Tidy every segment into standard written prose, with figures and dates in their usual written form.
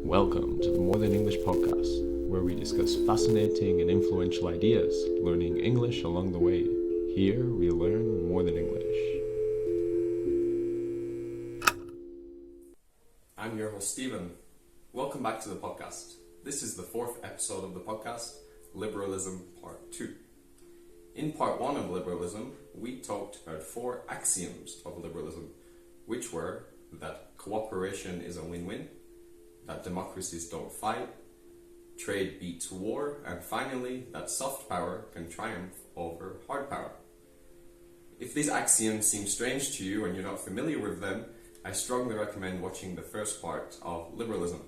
Welcome to the More Than English podcast, where we discuss fascinating and influential ideas, learning English along the way. Here we learn more than English. I'm your host, Stephen. Welcome back to the podcast. This is the fourth episode of the podcast, Liberalism Part 2. In Part 1 of Liberalism, we talked about 4 axioms of liberalism, which were that cooperation is a win-win, that democracies don't fight, trade beats war, and finally, that soft power can triumph over hard power. If these axioms seem strange to you and you're not familiar with them, I strongly recommend watching the first part of liberalism.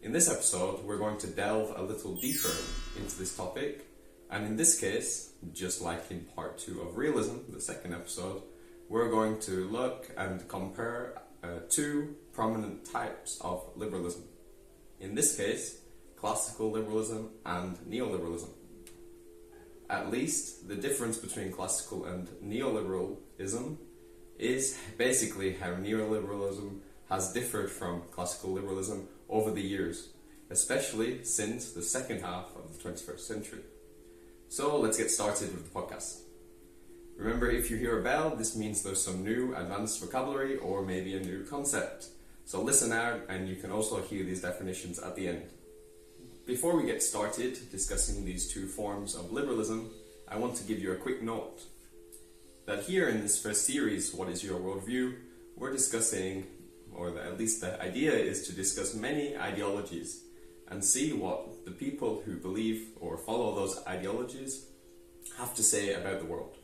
In this episode, we're going to delve a little deeper into this topic, and in this case, just like in Part 2 of realism, the second episode, we're going to look and compare 2 prominent types of liberalism. In this case, classical liberalism and neoliberalism. At least, the difference between classical and neoliberalism is basically how neoliberalism has differed from classical liberalism over the years, especially since the second half of the 21st century. So let's get started with the podcast. Remember, if you hear a bell, this means there's some new advanced vocabulary or maybe a new concept. So listen out, and you can also hear these definitions at the end. Before we get started discussing these 2 forms of liberalism, I want to give you a quick note that here in this first series, What is Your Worldview?, we're discussing, at least the idea is to discuss many ideologies and see what the people who believe or follow those ideologies have to say about the world.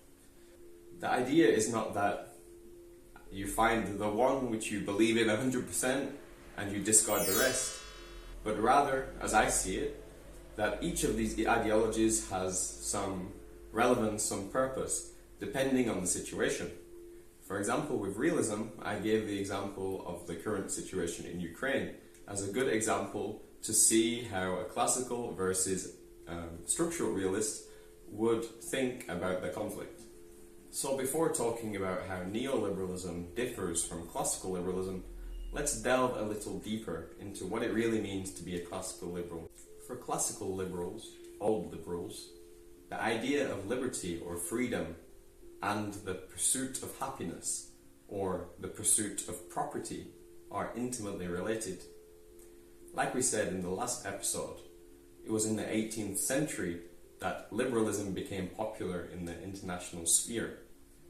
The idea is not that you find the one which you believe in 100% and you discard the rest, but rather, as I see it, that each of these ideologies has some relevance, some purpose, depending on the situation. For example, with realism, I gave the example of the current situation in Ukraine as a good example to see how a classical versus structural realist would think about the conflict. So before talking about how neoliberalism differs from classical liberalism, let's delve a little deeper into what it really means to be a classical liberal. For classical liberals, old liberals, the idea of liberty or freedom and the pursuit of happiness or the pursuit of property are intimately related. Like we said in the last episode, it was in the 18th century that liberalism became popular in the international sphere,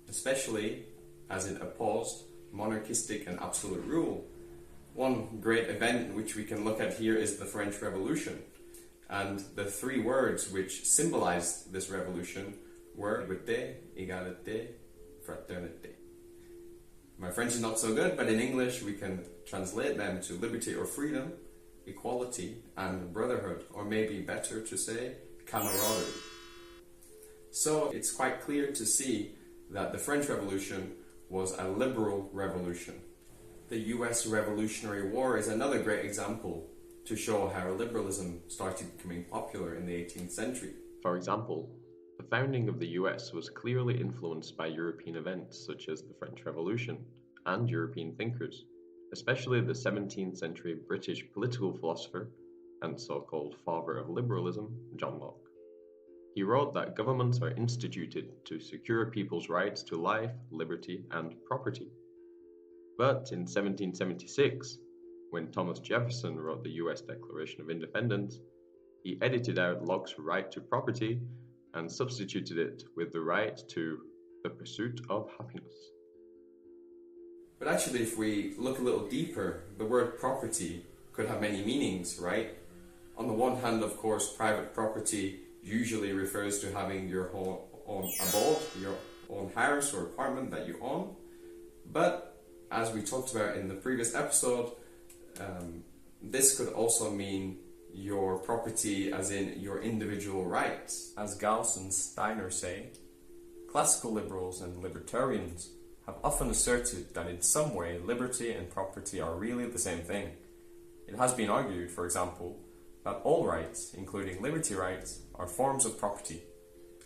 especially as it opposed monarchistic and absolute rule. One great event which we can look at here is the French Revolution, and the 3 words which symbolized this revolution were liberté, égalité, fraternité. My French is not so good, but in English we can translate them to liberty or freedom, equality and brotherhood, or maybe better to say camaraderie. So it's quite clear to see that the French Revolution was a liberal revolution. The US Revolutionary War is another great example to show how liberalism started becoming popular in the 18th century. For example, the founding of the US was clearly influenced by European events such as the French Revolution and European thinkers, especially the 17th century British political philosopher and so-called father of liberalism, John Locke. He wrote that governments are instituted to secure people's rights to life, liberty, and property. But in 1776, when Thomas Jefferson wrote the US Declaration of Independence, he edited out Locke's right to property and substituted it with the right to the pursuit of happiness. But actually, if we look a little deeper, the word property could have many meanings, right? On the one hand, of course, private property usually refers to having your own abode, your own house or apartment that you own. But as we talked about in the previous episode, this could also mean your property as in your individual rights. As Gauss and Steiner say, classical liberals and libertarians have often asserted that in some way liberty and property are really the same thing. It has been argued, for example, that all rights, including liberty rights, are forms of property.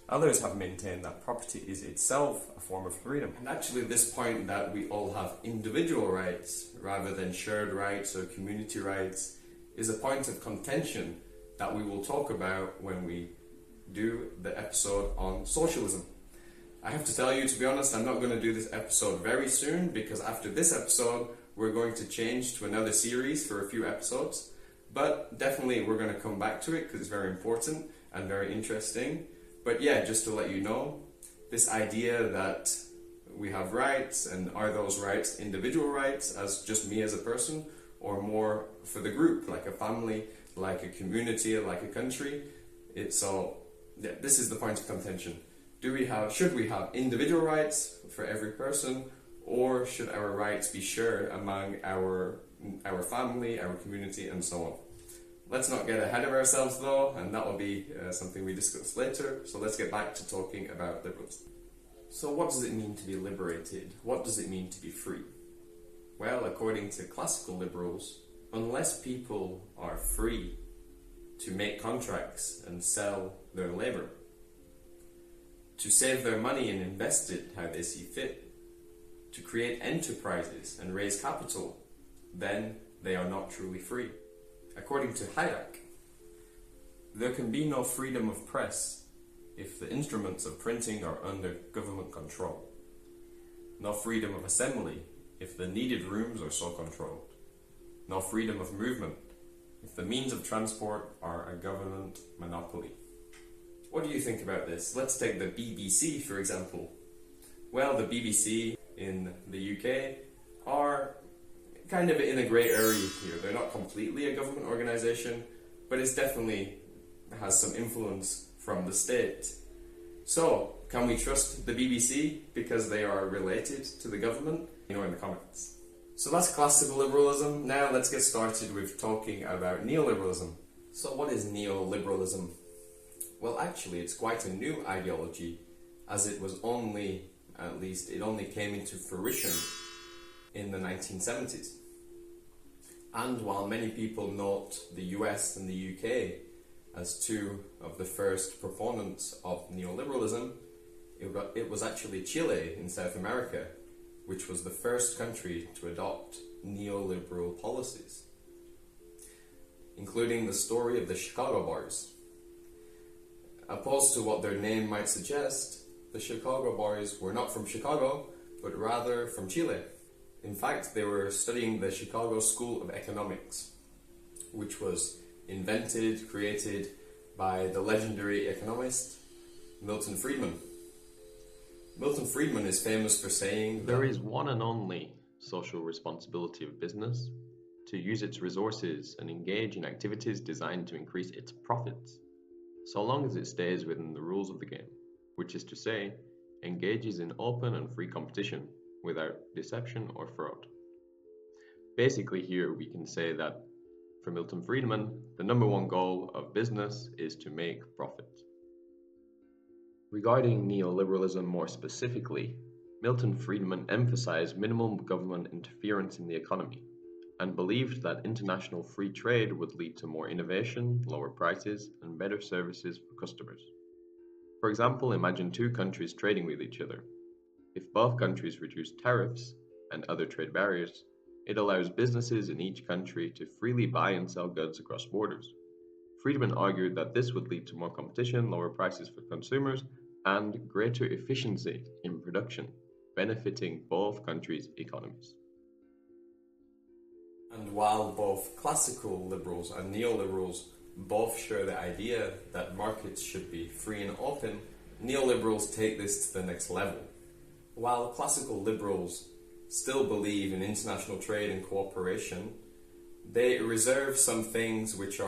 Others have maintained that property is itself a form of freedom. And actually this point that we all have individual rights rather than shared rights or community rights is a point of contention that we will talk about when we do the episode on socialism. I have to tell you, to be honest, I'm not going to do this episode very soon, because after this episode we're going to change to another series for a few episodes. But definitely we're going to come back to it because it's very important and very interesting. But yeah, just to let you know, this idea that we have rights, and are those rights individual rights as just me as a person, or more for the group, like a family, like a community, like a country? This is the point of contention. Should we have individual rights for every person, or should our rights be shared among our family, our community, and so on? Let's not get ahead of ourselves though, and that will be something we discuss later. So let's get back to talking about liberalism. So what does it mean to be liberated? What does it mean to be free? Well, according to classical liberals, unless people are free to make contracts and sell their labour, to save their money and invest it how they see fit, to create enterprises and raise capital, then they are not truly free. According to Hayek, there can be no freedom of press if the instruments of printing are under government control. No freedom of assembly if the needed rooms are so controlled. No freedom of movement if the means of transport are a government monopoly. What do you think about this? Let's take the BBC, for example. Well, the BBC in the UK are kind of in a grey area here. They're not completely a government organisation, but it definitely has some influence from the state. So, can we trust the BBC because they are related to the government? In the comments. So that's classical liberalism. Now let's get started with talking about neoliberalism. So what is neoliberalism? Well, actually it's quite a new ideology, as it only came into fruition in the 1970s. And while many people note the US and the UK as two of the first proponents of neoliberalism, it was actually Chile in South America which was the first country to adopt neoliberal policies, including the story of the Chicago Boys. Opposed to what their name might suggest, the Chicago Boys were not from Chicago, but rather from Chile. In fact, they were studying the Chicago School of Economics, which was created by the legendary economist Milton Friedman. Milton Friedman is famous for saying that there is one and only social responsibility of business: to use its resources and engage in activities designed to increase its profits, so long as it stays within the rules of the game, which is to say, engages in open and free competition without deception or fraud. Basically, here we can say that for Milton Friedman, the number one goal of business is to make profit. Regarding neoliberalism more specifically, Milton Friedman emphasized minimal government interference in the economy and believed that international free trade would lead to more innovation, lower prices, and better services for customers. For example, imagine two countries trading with each other. If both countries reduce tariffs and other trade barriers, it allows businesses in each country to freely buy and sell goods across borders. Friedman argued that this would lead to more competition, lower prices for consumers, and greater efficiency in production, benefiting both countries' economies. And while both classical liberals and neoliberals both share the idea that markets should be free and open, neoliberals take this to the next level. While classical liberals still believe in international trade and cooperation, they reserve some things which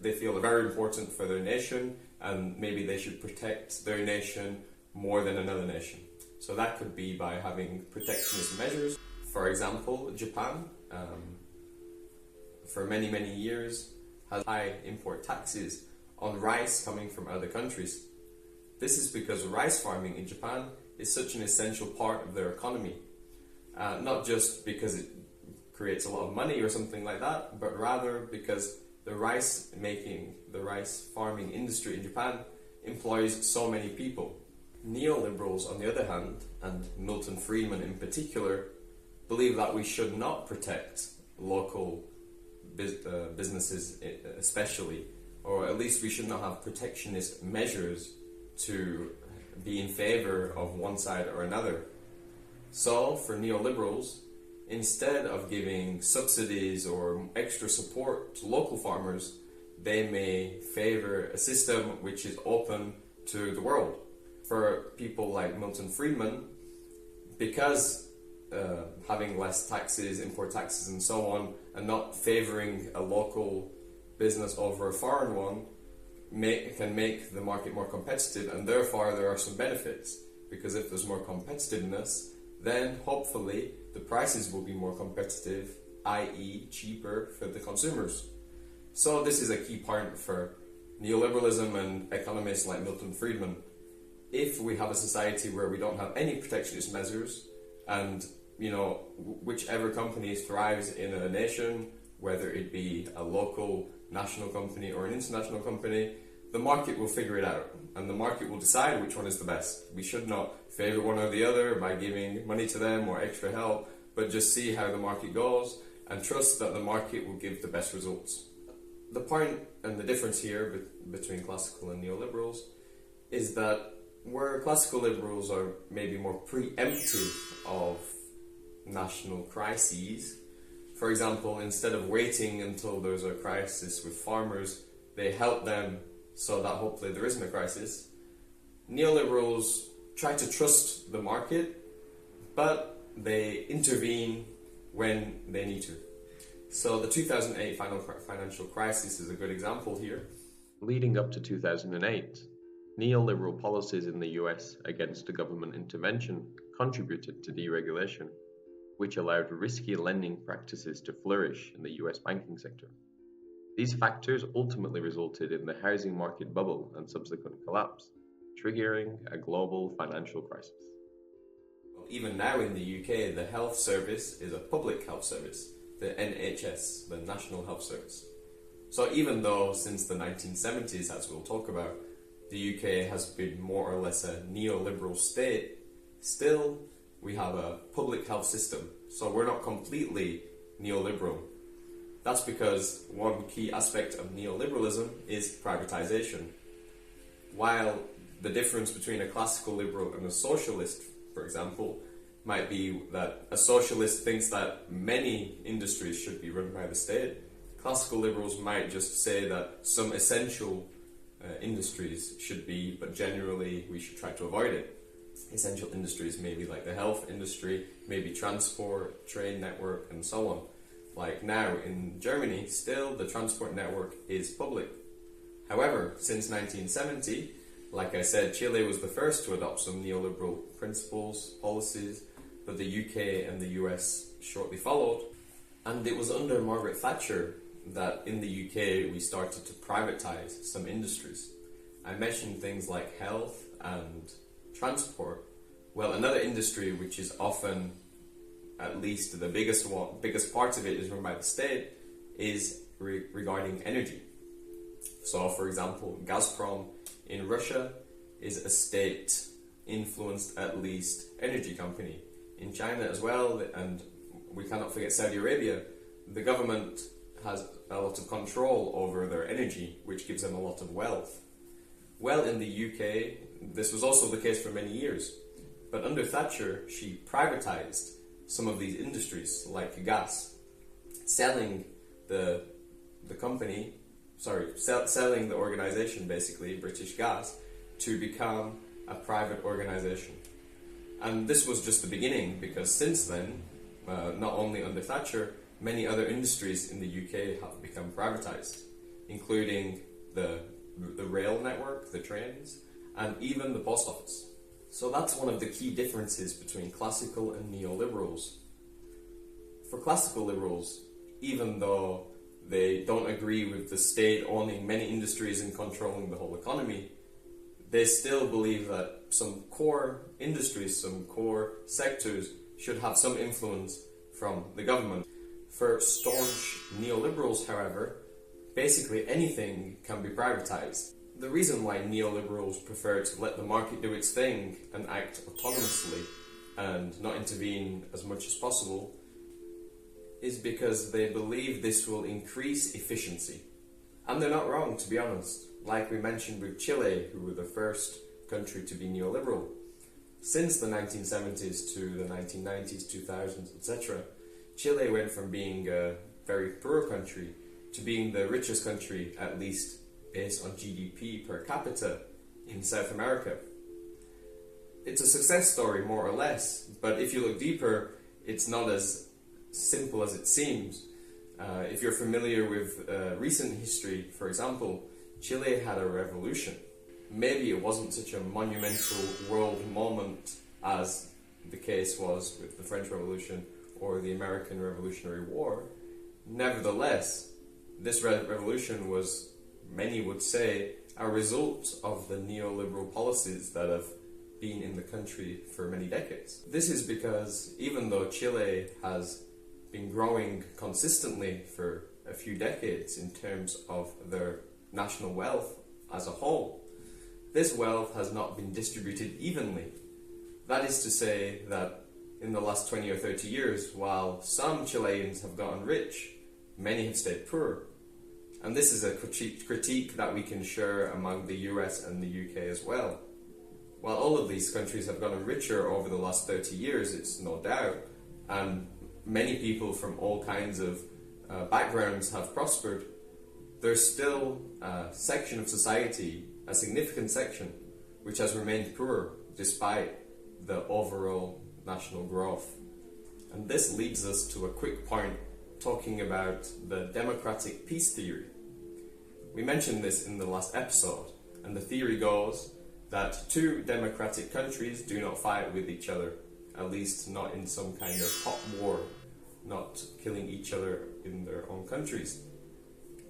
they feel are very important for their nation, and maybe they should protect their nation more than another nation. So that could be by having protectionist measures. For example, Japan, for many, many years, has high import taxes on rice coming from other countries. This is because rice farming in Japan is such an essential part of their economy. Not just because it creates a lot of money or something like that, but rather because the rice farming industry in Japan employs so many people. Neoliberals, on the other hand, and Milton Friedman in particular, believe that we should not protect local businesses especially, or at least we should not have protectionist measures to be in favor of one side or another. So, for neoliberals, instead of giving subsidies or extra support to local farmers, they may favor a system which is open to the world. For people like Milton Friedman, because having less taxes, import taxes and so on, and not favoring a local business over a foreign one, can make the market more competitive, and therefore there are some benefits, because if there's more competitiveness, then hopefully the prices will be more competitive, i.e. cheaper for the consumers. So this is a key point for neoliberalism and economists like Milton Friedman. If we have a society where we don't have any protectionist measures, and whichever company thrives in a nation, whether it be a local national company or an international company, the market will figure it out, and the market will decide which one is the best. We should not favor one or the other by giving money to them or extra help, but just see how the market goes and trust that the market will give the best results. The point and the difference here between classical and neoliberals is that where classical liberals are maybe more preemptive of national crises, for example, instead of waiting until there's a crisis with farmers, they help them so that hopefully there isn't a crisis. Neoliberals try to trust the market, but they intervene when they need to. So the 2008 financial crisis is a good example here. Leading up to 2008, neoliberal policies in the US against government intervention contributed to deregulation, which allowed risky lending practices to flourish in the US banking sector. These factors ultimately resulted in the housing market bubble and subsequent collapse, triggering a global financial crisis. Even now in the UK, the health service is a public health service, the NHS, the National Health Service. So even though since the 1970s, as we'll talk about, the UK has been more or less a neoliberal state, still we have a public health system. So we're not completely neoliberal. That's because one key aspect of neoliberalism is privatisation. While the difference between a classical liberal and a socialist, for example, might be that a socialist thinks that many industries should be run by the state, classical liberals might just say that some essential industries should be, but generally we should try to avoid it. Essential industries maybe like the health industry, maybe transport, train network, and so on. Like now in Germany, still the transport network is public. However, since 1970, like I said, Chile was the first to adopt some neoliberal principles, policies, but the UK and the US shortly followed. And it was under Margaret Thatcher that in the UK we started to privatise some industries. I mentioned things like health and transport. Well, another industry which is often, at least the biggest part of it is run by the state, is regarding energy. So, for example, Gazprom in Russia is a state-influenced, at least, energy company. In China as well, and we cannot forget Saudi Arabia, the government has a lot of control over their energy, which gives them a lot of wealth. Well, in the UK, this was also the case for many years. But under Thatcher, she privatised some of these industries, like gas, selling the organisation, basically, British Gas, to become a private organisation. And this was just the beginning, because since then, not only under Thatcher, many other industries in the UK have become privatised, including the rail network, the trains, and even the post office. So that's one of the key differences between classical and neoliberals. For classical liberals, even though they don't agree with the state owning many industries and controlling the whole economy, they still believe that some core industries, some core sectors should have some influence from the government. For staunch neoliberals, however, basically anything can be privatized. The reason why neoliberals prefer to let the market do its thing and act autonomously and not intervene as much as possible is because they believe this will increase efficiency. And they're not wrong, to be honest. Like we mentioned with Chile, who were the first country to be neoliberal. Since the 1970s to the 1990s, 2000s, etc., Chile went from being a very poor country to being the richest country, at least based on GDP per capita, in South America. It's a success story, more or less, but if you look deeper, it's not as simple as it seems. If you're familiar with recent history, for example, Chile had a revolution. Maybe it wasn't such a monumental world moment as the case was with the French Revolution or the American Revolutionary War. Nevertheless, this revolution was, many would say, a result of the neoliberal policies that have been in the country for many decades. This is because even though Chile has been growing consistently for a few decades in terms of their national wealth as a whole, this wealth has not been distributed evenly. That is to say that in the last 20 or 30 years, while some Chileans have gotten rich, many have stayed poor. And this is a critique that we can share among the US and the UK as well. While all of these countries have gotten richer over the last 30 years, it's no doubt, and many people from all kinds of backgrounds have prospered, there's still a section of society, a significant section, which has remained poor despite the overall national growth. And this leads us to a quick point talking about the democratic peace theory. We mentioned this in the last episode, and the theory goes that two democratic countries do not fight with each other, at least not in some kind of hot war, not killing each other in their own countries.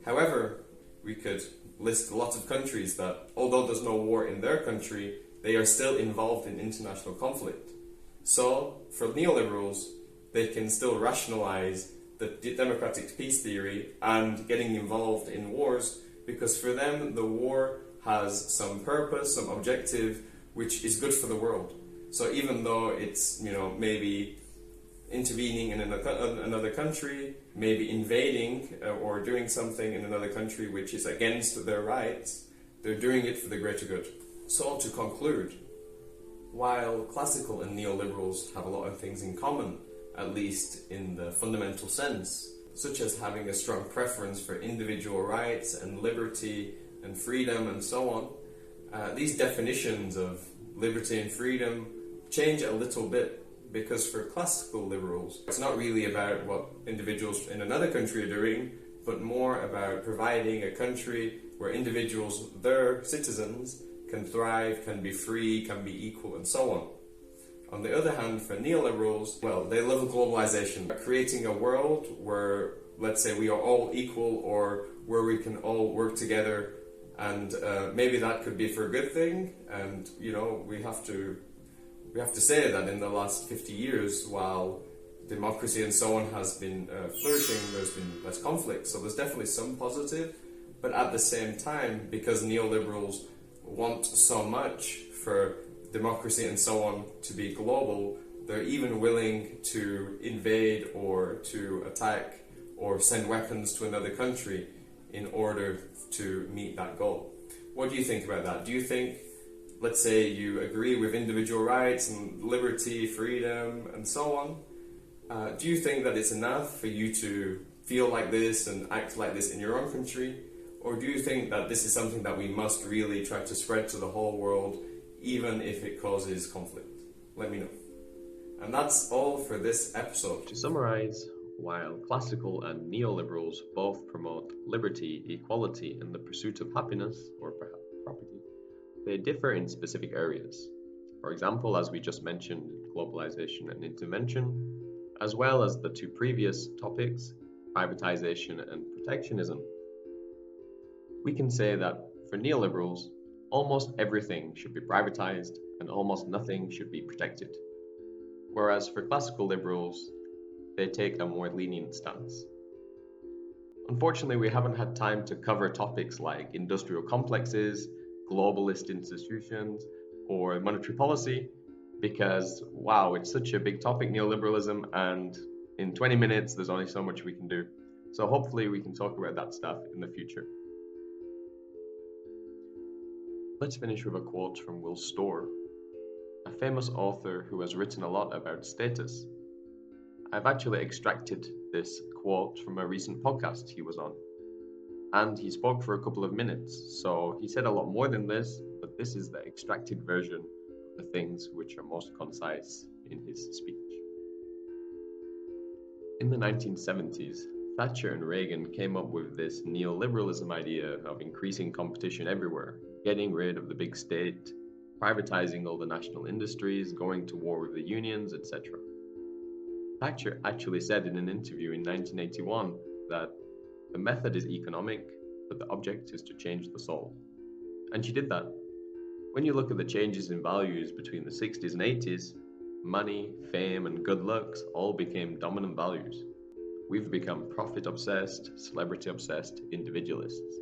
However, we could list a lot of countries that, although there's no war in their country, they are still involved in international conflict. So, for neoliberals, they can still rationalize the democratic peace theory and getting involved in wars, because for them the war has some purpose, some objective, which is good for the world. So even though it's, maybe intervening in another country, maybe invading or doing something in another country which is against their rights, they're doing it for the greater good. So to conclude, while classical and neoliberals have a lot of things in common, at least in the fundamental sense, such as having a strong preference for individual rights and liberty and freedom and so on, these definitions of liberty and freedom change a little bit, because for classical liberals, it's not really about what individuals in another country are doing, but more about providing a country where individuals, their citizens, can thrive, can be free, can be equal, and so on. On the other hand, for neoliberals, well, they love globalisation, creating a world where, let's say, we are all equal, or where we can all work together, and maybe that could be for a good thing. And we have to say that in the last 50 years, while democracy and so on has been flourishing, there's been less conflict. So there's definitely some positive, but at the same time, because neoliberals want so much for democracy and so on to be global, they're even willing to invade or to attack or send weapons to another country in order to meet that goal. What do you think about that? Do you think, let's say you agree with individual rights and liberty, freedom, and so on, do you think that it's enough for you to feel like this and act like this in your own country? Or do you think that this is something that we must really try to spread to the whole world, even if it causes conflict? Let me know. And that's all for this episode. To summarize, while classical and neoliberals both promote liberty, equality, and the pursuit of happiness, or perhaps property, they differ in specific areas. For example, as we just mentioned, globalisation and intervention, as well as the two previous topics, privatisation and protectionism. We can say that for neoliberals, almost everything should be privatised and almost nothing should be protected. Whereas for classical liberals, they take a more lenient stance. Unfortunately, we haven't had time to cover topics like industrial complexes, globalist institutions, or monetary policy, because, wow, it's such a big topic, neoliberalism, and in 20 minutes, there's only so much we can do. So hopefully we can talk about that stuff in the future. Let's finish with a quote from Will Storr, a famous author who has written a lot about status. I've actually extracted this quote from a recent podcast he was on, and he spoke for a couple of minutes, so he said a lot more than this, but this is the extracted version of the things which are most concise in his speech. In the 1970s, Thatcher and Reagan came up with this neoliberalism idea of increasing competition everywhere, getting rid of the big state, privatizing all the national industries, going to war with the unions, etc. Thatcher actually said in an interview in 1981 that the method is economic, but the object is to change the soul. And she did that. When you look at the changes in values between the 60s and 80s, money, fame, and good looks all became dominant values. We've become profit-obsessed, celebrity-obsessed individualists.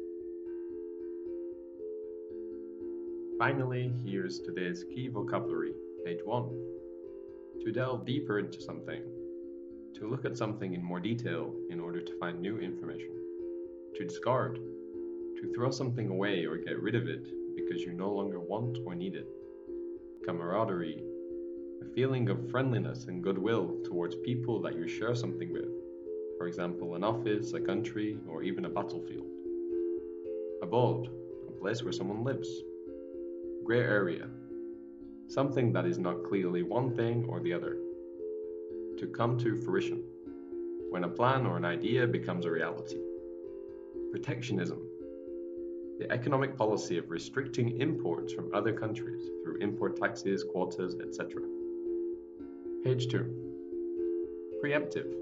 Finally, here's today's key vocabulary, page 1. To delve deeper into something. To look at something in more detail in order to find new information. To discard. To throw something away or get rid of it because you no longer want or need it. Camaraderie. A feeling of friendliness and goodwill towards people that you share something with. For example, an office, a country, or even a battlefield. Abode. A place where someone lives. Grey area. Something that is not clearly one thing or the other. To come to fruition. When a plan or an idea becomes a reality. Protectionism. The economic policy of restricting imports from other countries through import taxes, quotas, etc. Page 2. Preemptive.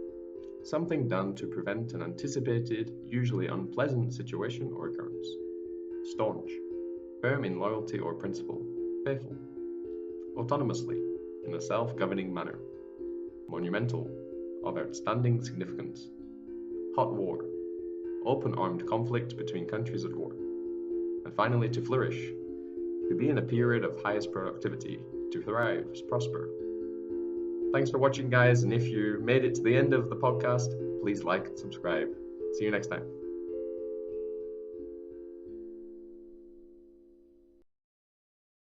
Something done to prevent an anticipated, usually unpleasant situation or occurrence. Staunch. Firm in loyalty or principle. Faithful. Autonomously, in a self-governing manner. Monumental. Of outstanding significance. Hot war. Open armed conflict between countries at war. And finally, to flourish. To be in a period of highest productivity. To thrive, prosper. Thanks for watching, guys, and if you made it to the end of the podcast, please like and subscribe. See you next time.